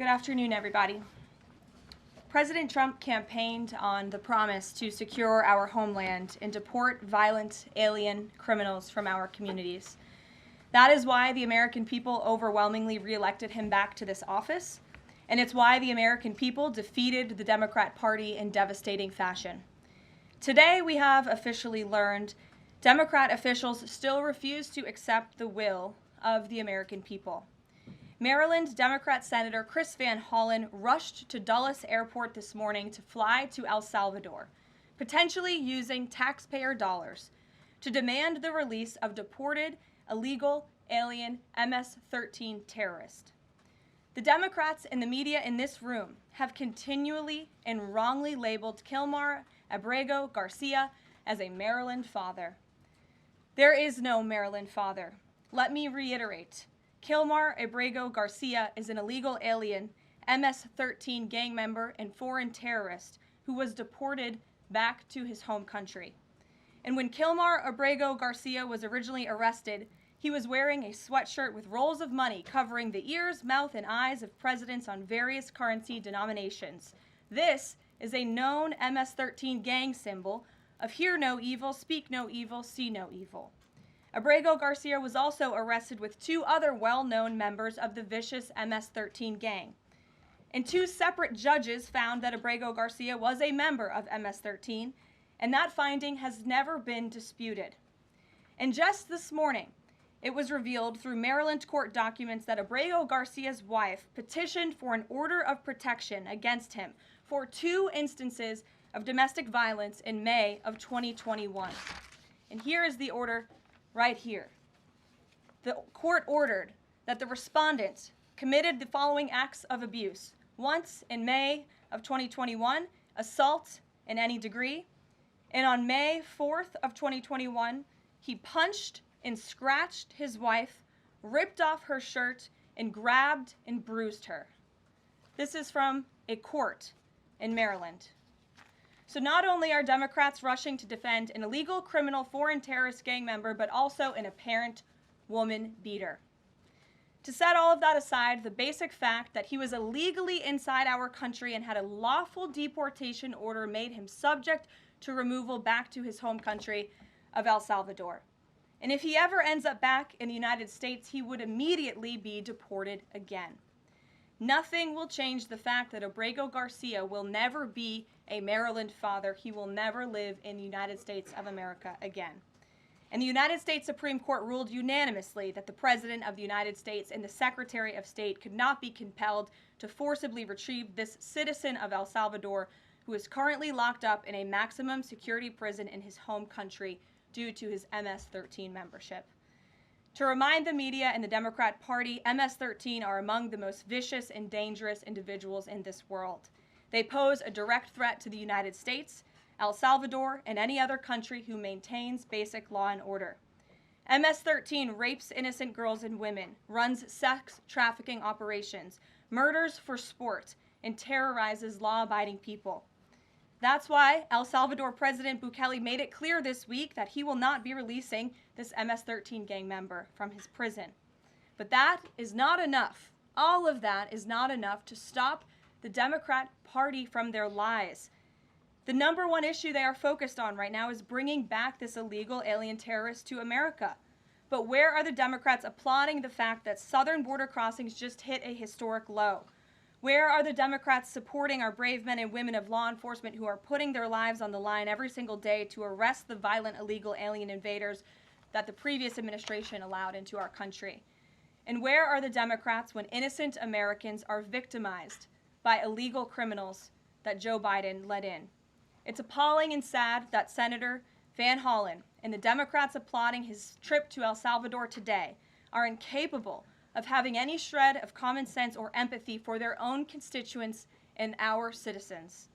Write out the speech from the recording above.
Good afternoon, everybody. President Trump campaigned on the promise to secure our homeland and deport violent alien criminals from our communities. That is why the American people overwhelmingly reelected him back to this office, and it's why the American people defeated the Democrat Party in devastating fashion. Today, we have officially learned Democrat officials still refuse to accept the will of the American people. Maryland Democrat Senator Chris Van Hollen rushed to Dulles Airport this morning to fly to El Salvador, potentially using taxpayer dollars, to demand the release of deported, illegal, alien MS-13 terrorists. The Democrats and the media in this room have continually and wrongly labeled Kilmar Abrego Garcia as a Maryland father. There is no Maryland father. Let me reiterate. Kilmar Abrego Garcia is an illegal alien, MS-13 gang member and foreign terrorist who was deported back to his home country. And when Kilmar Abrego Garcia was originally arrested, he was wearing a sweatshirt with rolls of money covering the ears, mouth, and eyes of presidents on various currency denominations. This is a known MS-13 gang symbol of hear no evil, speak no evil, see no evil. Abrego Garcia was also arrested with two other well-known members of the vicious MS-13 gang. And two separate judges found that Abrego Garcia was a member of MS-13, and that finding has never been disputed. And just this morning, it was revealed through Maryland court documents that Abrego Garcia's wife petitioned for an order of protection against him for 2 instances of domestic violence in May of 2021. And here is the order right here. The court ordered that the respondent committed the following acts of abuse. Once in May of 2021, assault in any degree. And on May 4th of 2021, he punched and scratched his wife, ripped off her shirt, and grabbed and bruised her. This is from a court in Maryland. So not only are Democrats rushing to defend an illegal criminal foreign terrorist gang member, but also an apparent woman beater. To set all of that aside, the basic fact that he was illegally inside our country and had a lawful deportation order made him subject to removal back to his home country of El Salvador. And if he ever ends up back in the United States, he would immediately be deported again. Nothing will change the fact that Abrego Garcia will never be a Maryland father. He will never live in the United States of America again. And the United States Supreme Court ruled unanimously that the President of the United States and the Secretary of State could not be compelled to forcibly retrieve this citizen of El Salvador who is currently locked up in a maximum security prison in his home country due to his MS-13 membership. To remind the media and the Democrat Party, MS-13 are among the most vicious and dangerous individuals in this world. They pose a direct threat to the United States, El Salvador, and any other country who maintains basic law and order. MS-13 rapes innocent girls and women, runs sex trafficking operations, murders for sport, and terrorizes law-abiding people. That's why El Salvador President Bukele made it clear this week that he will not be releasing this MS-13 gang member from his prison. But that is not enough. All of that is not enough to stop the Democrat Party from their lies. The number one issue they are focused on right now is bringing back this illegal alien terrorist to America. But where are the Democrats applauding the fact that southern border crossings just hit a historic low? Where are the Democrats supporting our brave men and women of law enforcement who are putting their lives on the line every single day to arrest the violent illegal alien invaders that the previous administration allowed into our country? And where are the Democrats when innocent Americans are victimized by illegal criminals that Joe Biden let in? It's appalling and sad that Senator Van Hollen and the Democrats applauding his trip to El Salvador today are incapable of having any shred of common sense or empathy for their own constituents and our citizens.